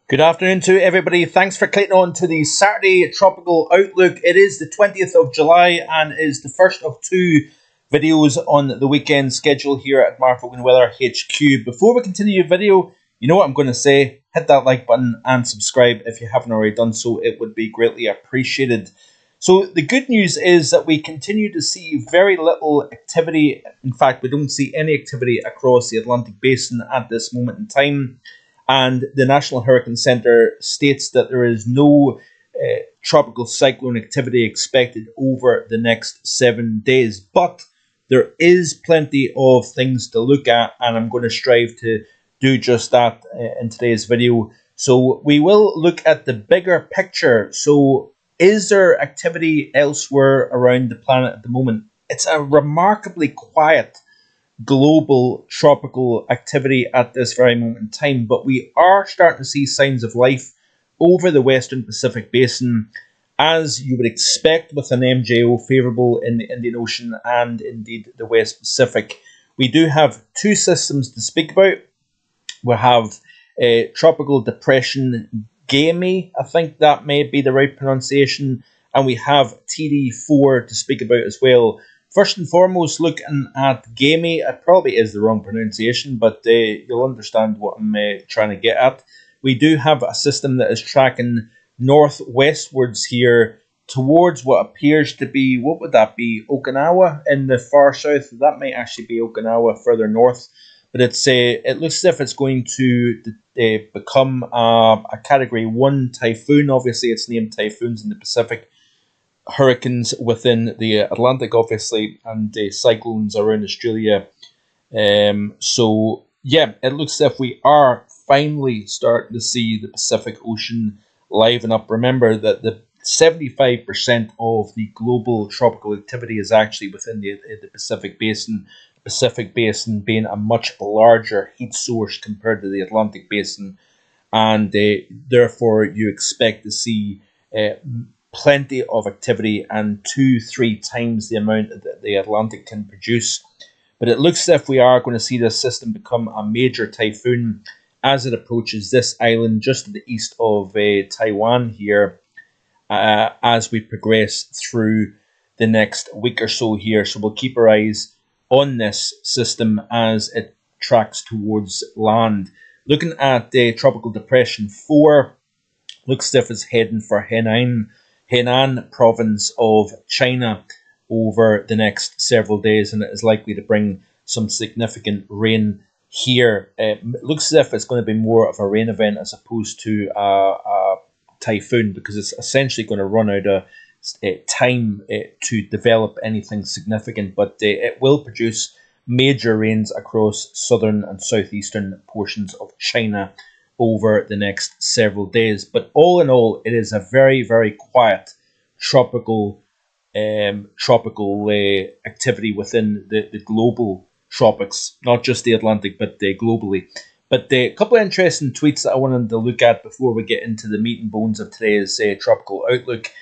Good afternoon to everybody. Thanks for clicking on to the Saturday Tropical Outlook. It is the 20th of July and is the first of two videos on the weekend schedule here at Vogan Weather HQ. Before we continue the video, you know what I'm going to say. Hit that like button and subscribe if you haven't already done so. It would be greatly appreciated. So the good news is that we continue to see very little activity. In fact, we don't see any activity across the Atlantic Basin at this moment in time. And the National Hurricane Center states that there is no tropical cyclone activity expected over the next 7 days. But there is plenty of things to look at, and I'm going to strive to do just that in today's video. So we will look at the bigger picture. So is there activity elsewhere around the planet at the moment? It's a remarkably quiet global tropical activity at this very moment in time, but we are starting to see signs of life over the Western Pacific Basin, as you would expect with an MJO favourable in the Indian Ocean and indeed the West Pacific. We do have two systems to speak about. We have Tropical Depression Gamey, I think that may be the right pronunciation, and we have TD4 to speak about as well. First and foremost, looking at Gamey, it probably is the wrong pronunciation, but you'll understand what I'm trying to get at. We do have a system that is tracking northwestwards here towards what appears to be, what would that be, Okinawa in the far south. That might actually be Okinawa further north, but it looks as if it's going to become a Category 1 typhoon. Obviously, it's named typhoons in the Pacific, hurricanes within the Atlantic, obviously, and cyclones around Australia. So, yeah, it looks as if we are finally starting to see the Pacific Ocean liven up. Remember that the 75% of the global tropical activity is actually within the Pacific Basin. The Pacific Basin being a much larger heat source compared to the Atlantic Basin, and therefore you expect to see plenty of activity and 2-3 times the amount that the Atlantic can produce. But it looks as if we are going to see this system become a major typhoon as it approaches this island just to the east of Taiwan here as we progress through the next week or so here. So we'll keep our eyes on this system as it tracks towards land. Looking at Tropical Depression 4, looks as if it's heading for Henan province of China over the next several days, and it is likely to bring some significant rain here. It looks as if it's going to be more of a rain event as opposed to a typhoon, because it's essentially going to run out of time to develop anything significant, but it will produce major rains across southern and southeastern portions of China over the next several days. But all in all, it is a very, very quiet tropical activity within the global tropics, not just the Atlantic, but globally. But a couple of interesting tweets that I wanted to look at before we get into the meat and bones of today's Tropical Outlook.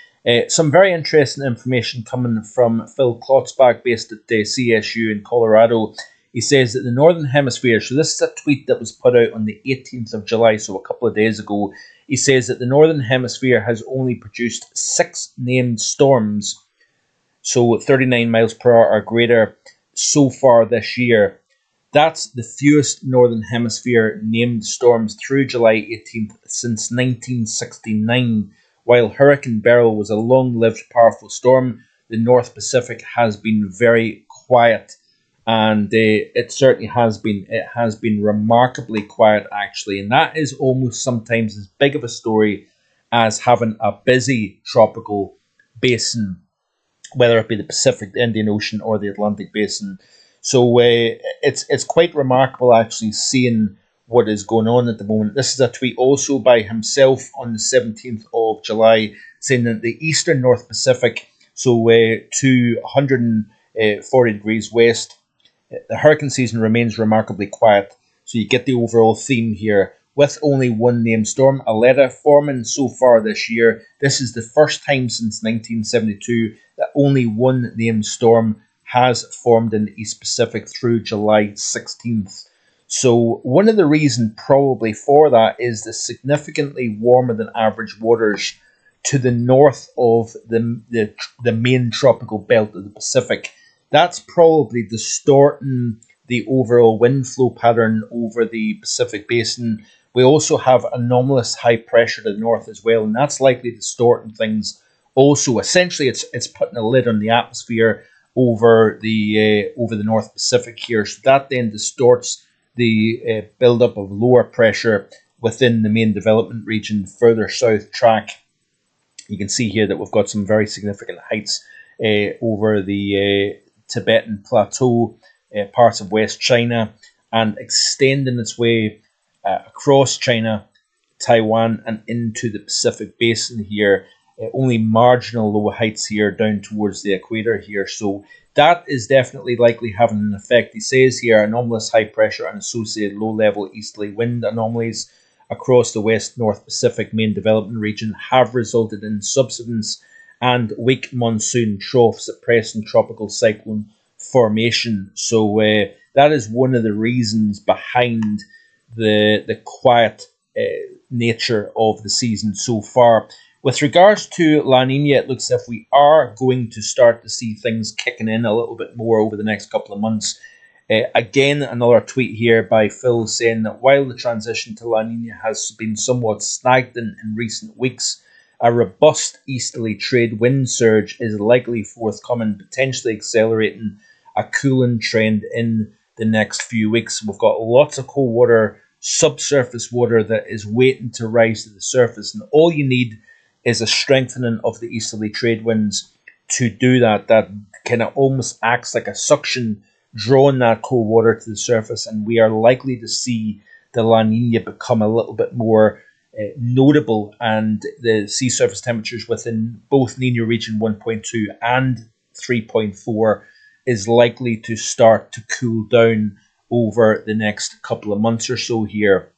Some very interesting information coming from Phil Klotzbach, based at CSU in Colorado. He says that the Northern Hemisphere, so this is a tweet that was put out on the 18th of July, so a couple of days ago. He says that the Northern Hemisphere has only produced 6 named storms, so 39 miles per hour or greater, so far this year. That's the fewest Northern Hemisphere named storms through July 18th since 1969. While Hurricane Beryl was a long-lived, powerful storm, the North Pacific has been very quiet. And it certainly has been. It has been remarkably quiet, actually. And that is almost sometimes as big of a story as having a busy tropical basin, whether it be the Pacific, the Indian Ocean, or the Atlantic Basin. So it's quite remarkable, actually, seeing what is going on at the moment. This is a tweet also by himself on the 17th of July, saying that the eastern North Pacific, so to 140 degrees west, the hurricane season remains remarkably quiet. So you get the overall theme here. With only one named storm, Aletta, forming so far this year. This is the first time since 1972 that only one named storm has formed in the East Pacific through July 16th. So one of the reasons probably for that is the significantly warmer than average waters to the north of the main tropical belt of the Pacific. That's probably distorting the overall wind flow pattern over the Pacific basin. We also have anomalous high pressure to the north as well, and that's likely distorting things. Also, essentially, it's putting a lid on the atmosphere over the North Pacific here, so that then distorts the buildup of lower pressure within the main development region further south track. You can see here that we've got some very significant heights over the Tibetan Plateau, parts of West China, and extending its way across China, Taiwan, and into the Pacific Basin here. Only marginal low heights here down towards the equator here. So that is definitely likely having an effect. He says here anomalous high pressure and associated low level easterly wind anomalies across the West North Pacific main development region have resulted in subsidence and weak monsoon trough suppressing tropical cyclone formation. So that is one of the reasons behind the quiet nature of the season so far. With regards to La Nina, it looks as if we are going to start to see things kicking in a little bit more over the next couple of months. Again, another tweet here by Phil saying that while the transition to La Nina has been somewhat stagnant in recent weeks, a robust easterly trade wind surge is likely forthcoming, potentially accelerating a cooling trend in the next few weeks. We've got lots of cold water, subsurface water that is waiting to rise to the surface, and all you need is a strengthening of the easterly trade winds to do that. That kind of almost acts like a suction, drawing that cold water to the surface, and we are likely to see the La Nina become a little bit more notable, and the sea surface temperatures within both Nina region 1.2 and 3.4 is likely to start to cool down over the next couple of months or so here.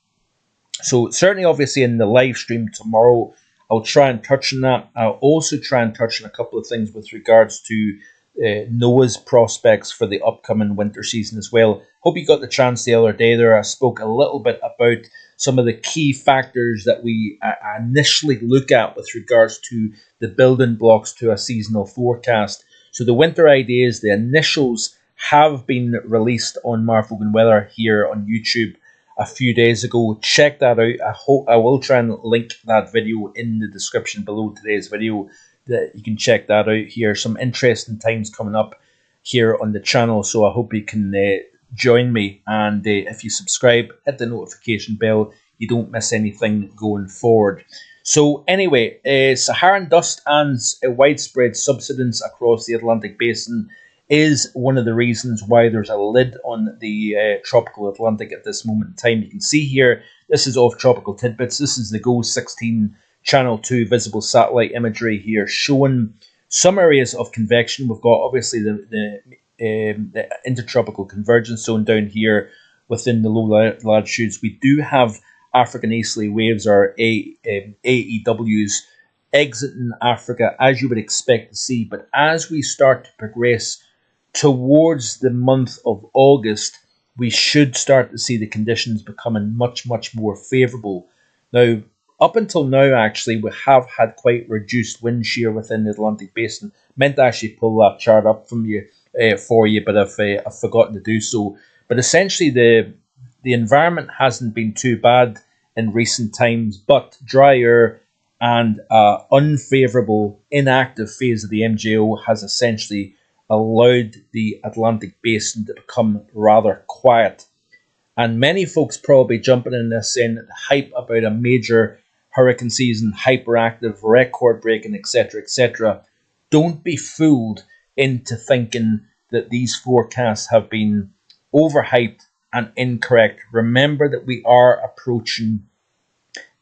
So certainly, obviously, in the live stream tomorrow, I'll try and touch on that. I'll also try and touch on a couple of things with regards to NOAA's prospects for the upcoming winter season as well. Hope you got the chance the other day there. I spoke a little bit about some of the key factors that we initially look at with regards to the building blocks to a seasonal forecast. So the winter ideas, the initials have been released on Mark Vogan Weather here on YouTube a few days ago. Check that out. I will try and link that video in the description below today's video, that you can check that out here. Some interesting times coming up here on the channel, so I hope you can join me, and if you subscribe, hit the notification bell, you don't miss anything going forward. So anyway, Saharan dust and widespread subsidence across the Atlantic basin is one of the reasons why there's a lid on the tropical Atlantic at this moment in time. You can see here, this is off Tropical Tidbits. This is the GOES 16 Channel 2 visible satellite imagery here, showing some areas of convection. We've got obviously the intertropical convergence zone down here within the low latitudes. We do have African easterly waves, or AEWs, exiting Africa, as you would expect to see. But as we start to progress towards the month of August, we should start to see the conditions becoming much, much more favourable. Now, up until now, actually, we have had quite reduced wind shear within the Atlantic basin. Meant to actually pull that chart up from you for you, but I've forgotten to do so. But essentially, the environment hasn't been too bad in recent times, but drier and unfavourable inactive phase of the MJO has essentially allowed the Atlantic basin to become rather quiet. And many folks probably jumping in this saying that the hype about a major hurricane season, hyperactive, record breaking, etc., etc. Don't be fooled into thinking that these forecasts have been overhyped and incorrect. Remember that we are approaching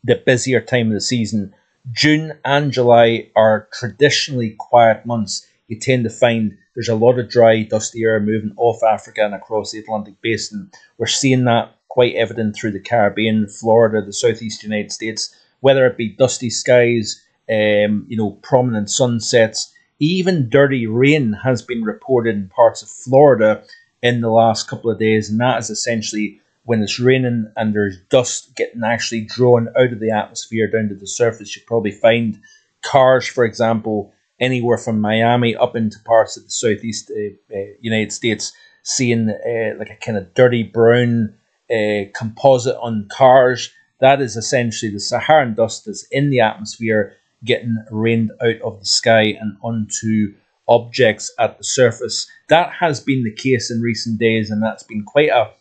the busier time of the season. June and July are traditionally quiet months. You tend to find there's a lot of dry, dusty air moving off Africa and across the Atlantic basin. We're seeing that quite evident through the Caribbean, Florida, the southeast United States, whether it be dusty skies, prominent sunsets. Even dirty rain has been reported in parts of Florida in the last couple of days, and that is essentially when it's raining and there's dust getting actually drawn out of the atmosphere down to the surface. You probably find cars, for example, anywhere from Miami up into parts of the southeast United States, seeing like a kind of dirty brown composite on cars. That is essentially the Saharan dust that's in the atmosphere getting rained out of the sky and onto objects at the surface. That has been the case in recent days, and that's been quite a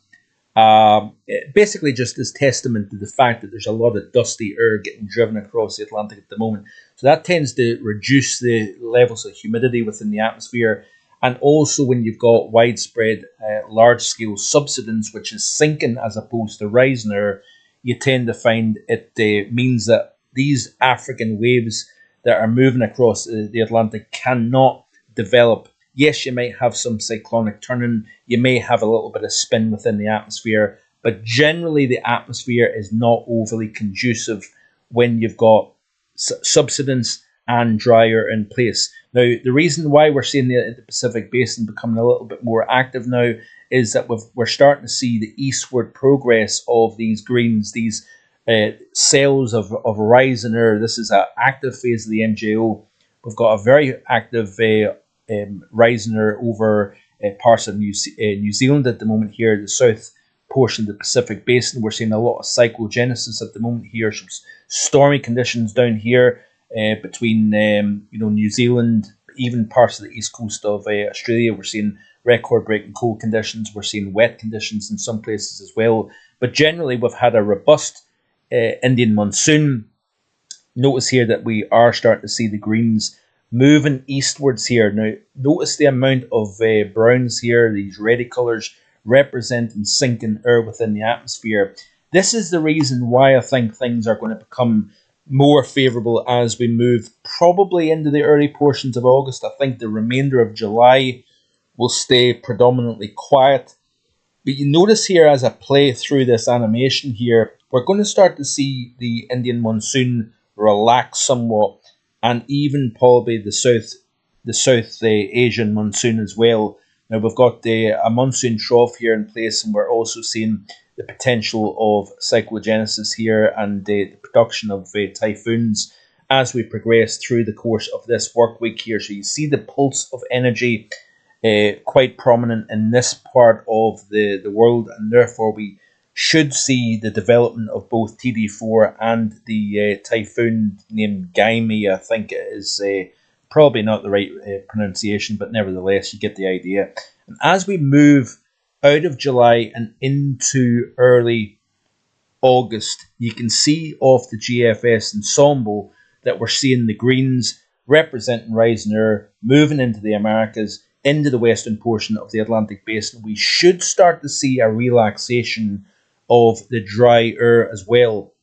basically just as testament to the fact that there's a lot of dusty air getting driven across the Atlantic at the moment. So that tends to reduce the levels of humidity within the atmosphere. And also when you've got widespread large-scale subsidence, which is sinking as opposed to rising air, you tend to find it means that these African waves that are moving across the Atlantic cannot develop. Yes, you might have some cyclonic turning, you may have a little bit of spin within the atmosphere, but generally the atmosphere is not overly conducive when you've got subsidence and dry air in place. Now, the reason why we're seeing the Pacific Basin becoming a little bit more active now is that we're starting to see the eastward progress of these greens, these cells of rising air. This is an active phase of the MJO. We've got a very active rising air over parts of New Zealand at the moment here, the south portion of the Pacific Basin. We're seeing a lot of cyclogenesis at the moment here, some stormy conditions down here between New Zealand, even parts of the east coast of Australia. We're seeing record-breaking cold conditions. We're seeing wet conditions in some places as well. But generally, we've had a robust Indian monsoon. Notice here that we are starting to see the greens moving eastwards here. Now, notice the amount of browns here, these reddy colours, representing sinking air within the atmosphere. This is the reason why I think things are going to become more favourable as we move probably into the early portions of August. I think the remainder of July will stay predominantly quiet. But you notice here as I play through this animation here, we're going to start to see the Indian monsoon relax somewhat, and even probably the South Asian monsoon as well. Now we've got a monsoon trough here in place, and we're also seeing the potential of cyclogenesis here and the production of typhoons as we progress through the course of this work week here. So you see the pulse of energy quite prominent in this part of the world, and therefore we should see the development of both TD4 and the typhoon named Gaimi. I think it is probably not the right pronunciation, but nevertheless, you get the idea. And as we move out of July and into early August, you can see off the GFS ensemble that we're seeing the greens representing rising air moving into the Americas, into the western portion of the Atlantic Basin. We should start to see a relaxation of the dry air as well.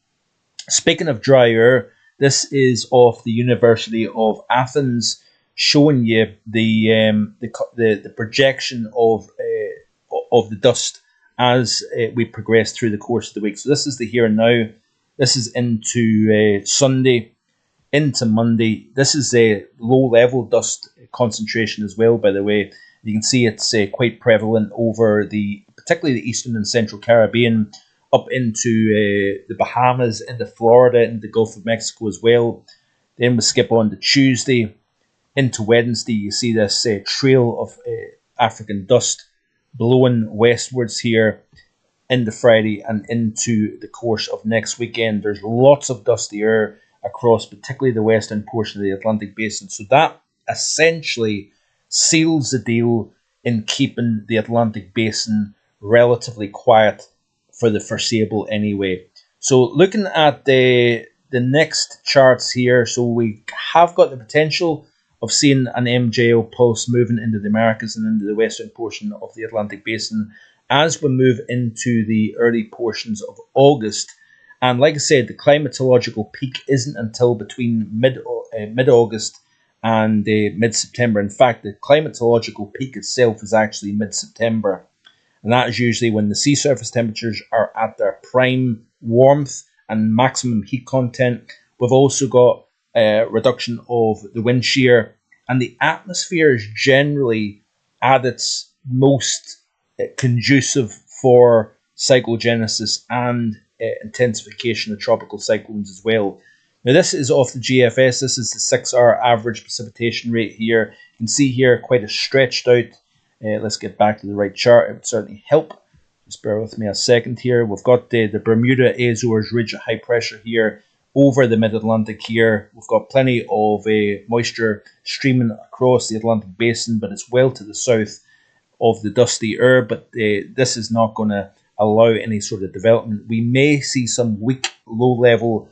Speaking of dry air, this is off the University of Athens, showing you the projection of the dust as we progress through the course of the week. So this is the here and now. This is into Sunday, into Monday. This is a low-level dust concentration as well, by the way. You can see it's quite prevalent over particularly the eastern and central Caribbean, up into the Bahamas, into Florida, into the Gulf of Mexico as well. Then we skip on to Tuesday, into Wednesday. You see this trail of African dust blowing westwards here into Friday and into the course of next weekend. There's lots of dusty air across particularly the western portion of the Atlantic Basin. So that essentially seals the deal in keeping the Atlantic Basin relatively quiet for the foreseeable anyway. So looking at the next charts here, so we have got the potential of seeing an MJO pulse moving into the Americas and into the western portion of the Atlantic Basin as we move into the early portions of August. And like I said, the climatological peak isn't until between mid-August and mid-September. In fact, the climatological peak itself is actually mid-September. And that is usually when the sea surface temperatures are at their prime warmth and maximum heat content. We've also got a reduction of the wind shear, and the atmosphere is generally at its most conducive for cyclogenesis and intensification of tropical cyclones as well. Now this is off the GFS. This is the 6-hour average precipitation rate here. You can see here quite a stretched out. Let's get back to the right chart. It would certainly help. Just bear with me a second here. We've got the Bermuda Azores ridge of high pressure here over the mid-Atlantic here. We've got plenty of moisture streaming across the Atlantic basin, but it's well to the south of the dusty air. But this is not going to allow any sort of development. We may see some weak low-level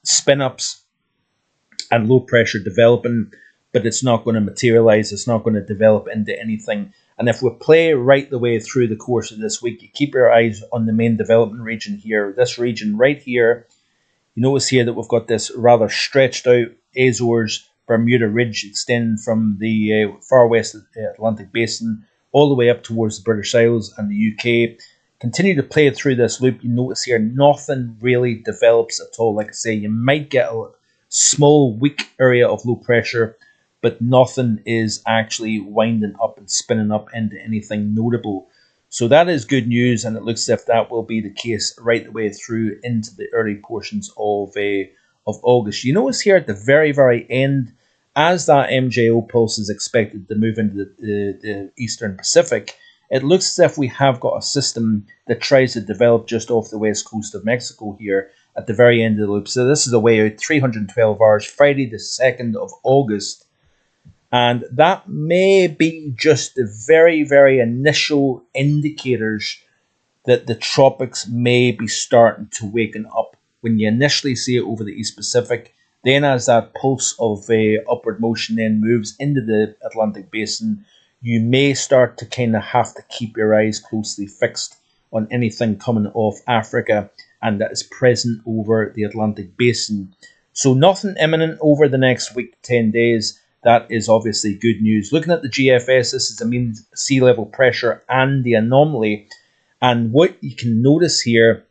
spin-ups and low pressure developing, but it's not going to materialize. It's not going to develop into anything. And if we play right the way through the course of this week, you keep your eyes on the main development region here. This region right here, you notice here that we've got this rather stretched out Azores Bermuda ridge extending from the far west Atlantic basin all the way up towards the British Isles and the UK. Continue to play through this loop. You notice here nothing really develops at all. Like I say, you might get a small weak area of low pressure, but nothing is actually winding up and spinning up into anything notable. So that is good news, and it looks as if that will be the case right the way through into the early portions of August. You notice here at the very, very end, as that MJO pulse is expected to move into the Eastern Pacific, it looks as if we have got a system that tries to develop just off the west coast of Mexico here at the very end of the loop. So this is a way out, 312 hours, Friday the 2nd of August. And that may be just the very, very initial indicators that the tropics may be starting to waken up. When you initially see it over the East Pacific, then as that pulse of upward motion then moves into the Atlantic basin, you may start to kind of have to keep your eyes closely fixed on anything coming off Africa and that is present over the Atlantic basin. So nothing imminent over the next week to 10 days. That is obviously good news. Looking at the GFS, this is the mean sea level pressure and the anomaly. And what you can notice here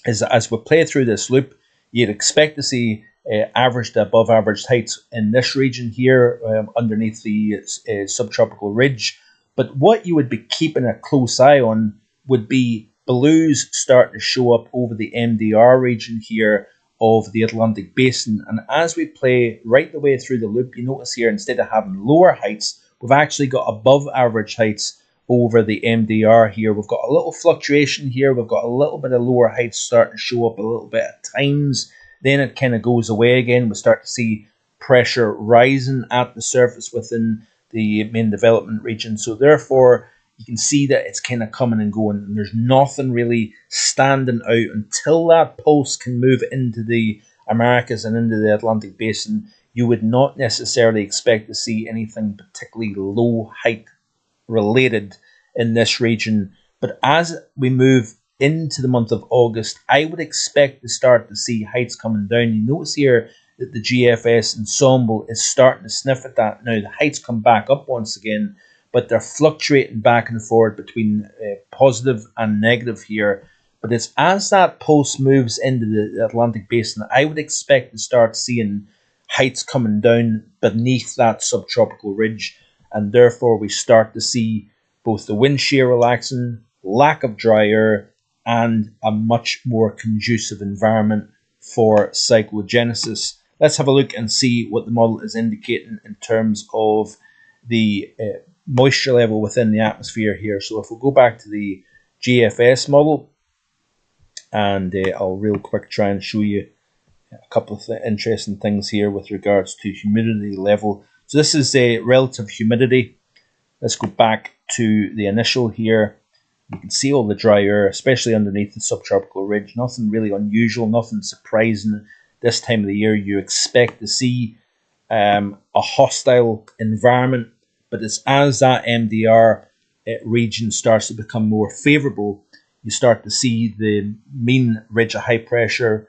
is that as we play through this loop, you'd expect to see average to above average heights in this region here underneath the subtropical ridge. But what you would be keeping a close eye on would be blues starting to show up over the MDR region here of the Atlantic basin. And as we play right the way through the loop, you notice here instead of having lower heights, we've actually got above average heights over the MDR here. We've got a little fluctuation here. We've got a little bit of lower heights starting to show up a little bit at times. Then it kind of goes away again. We start to see pressure rising at the surface within the main development region. So therefore, you can see that it's kind of coming and going, and there's nothing really standing out until that pulse can move into the Americas and into the Atlantic basin. You would not necessarily expect to see anything particularly low height related in this region. But as we move into the month of August, I would expect to start to see heights coming down. You notice here that the GFS ensemble is starting to sniff at that. Now the heights come back up once again, but they're fluctuating back and forth between positive and negative here. But it's as that pulse moves into the Atlantic basin, I would expect to start seeing heights coming down beneath that subtropical ridge, and therefore we start to see both the wind shear relaxing, lack of dry air, and a much more conducive environment for cyclogenesis. Let's have a look and see what the model is indicating in terms of the moisture level within the atmosphere here. So if we go back to the GFS model, and I'll real quick try and show you a couple of interesting things here with regards to humidity level. So this is a relative humidity. Let's go back to the initial here. You can see all the dry air, especially underneath the subtropical ridge. Nothing really unusual, nothing surprising. This time of the year, you expect to see a hostile environment, but it's as that MDR region starts to become more favorable, you start to see the mean ridge of high pressure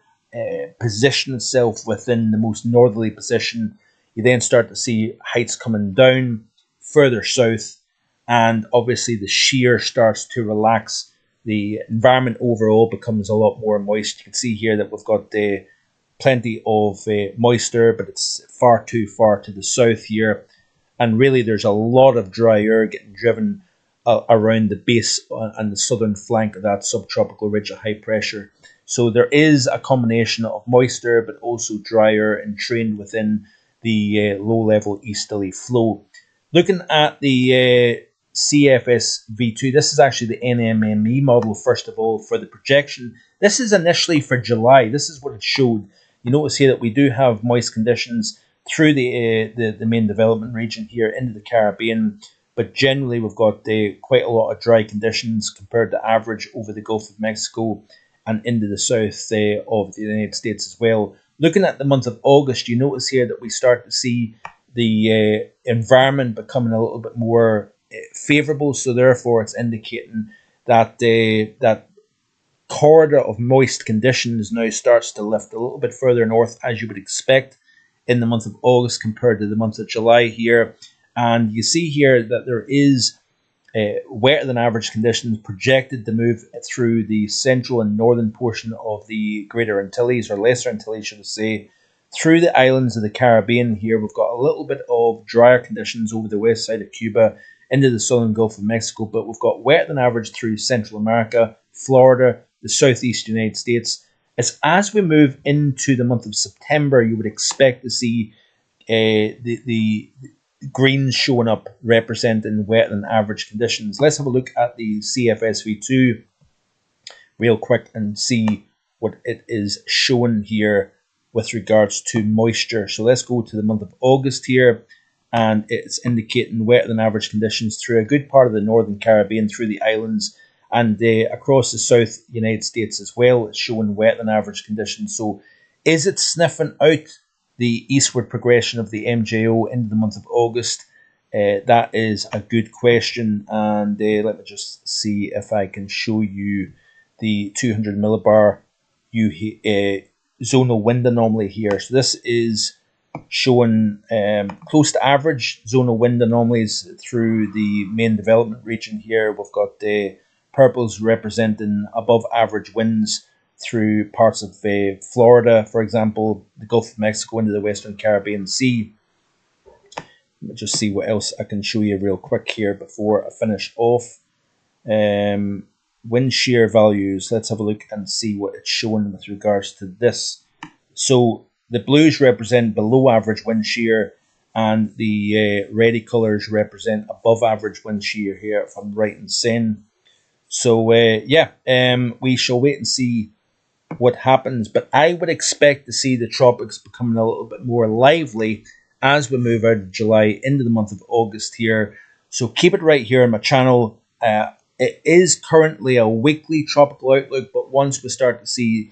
position itself within the most northerly position. You then start to see heights coming down further south, and obviously the shear starts to relax. The environment overall becomes a lot more moist. You can see here that we've got plenty of moisture, but it's far too far to the south here. And really there's a lot of dry air getting driven around the base and the southern flank of that subtropical ridge of high pressure. So there is a combination of moisture, but also drier entrained within the low-level easterly flow. Looking at the CFS V2, this is actually the NMME model, first of all, for the projection. This is initially for July. This is what it showed. You notice here that we do have moist conditions through the main development region here into the Caribbean, but generally we've got quite a lot of dry conditions compared to average over the Gulf of Mexico and into the south of the United States as well. Looking at the month of August, you notice here that we start to see the environment becoming a little bit more favourable, so therefore it's indicating that that corridor of moist conditions now starts to lift a little bit further north, as you would expect in the month of August compared to the month of July here. And you see here that there is wetter than average conditions projected to move through the central and northern portion of the Greater Antilles, or Lesser Antilles, should I say, through the islands of the Caribbean here. We've got a little bit of drier conditions over the west side of Cuba into the southern Gulf of Mexico, but we've got wetter than average through Central America, Florida, the southeast United States. As we move into the month of September, you would expect to see the greens showing up representing wetter than average conditions. Let's have a look at the CFSV2 real quick and see what it is showing here with regards to moisture. So let's go to the month of August here, and it's indicating wetter than average conditions through a good part of the northern Caribbean, through the islands, and across the south United States as well. It's showing wetter than average conditions. So is it sniffing out the eastward progression of the MJO into the month of August? That is a good question, and let me just see if I can show you the 200 millibar zonal wind anomaly here. So this is showing close to average zonal wind anomalies through the main development region here. We've got the purples representing above average winds through parts of Florida, for example, the Gulf of Mexico into the Western Caribbean Sea. Let me just see what else I can show you real quick here before I finish off. Wind shear values. Let's have a look and see what it's showing with regards to this. So the blues represent below average wind shear, and the reddy colours represent above average wind shear here, if I'm right in saying. So we shall wait and see what happens, but I would expect to see the tropics becoming a little bit more lively as we move out of July into the month of August here. So keep it right here on my channel. It is currently a weekly tropical outlook, but once we start to see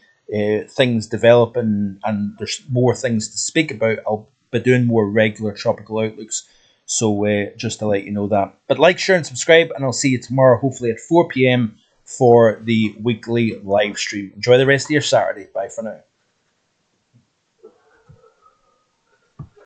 things develop and there's more things to speak about, I'll be doing more regular tropical outlooks. So just to let you know that. But like, share, and subscribe, and I'll see you tomorrow, hopefully at 4 p.m. for the weekly live stream. Enjoy the rest of your Saturday. Bye for now.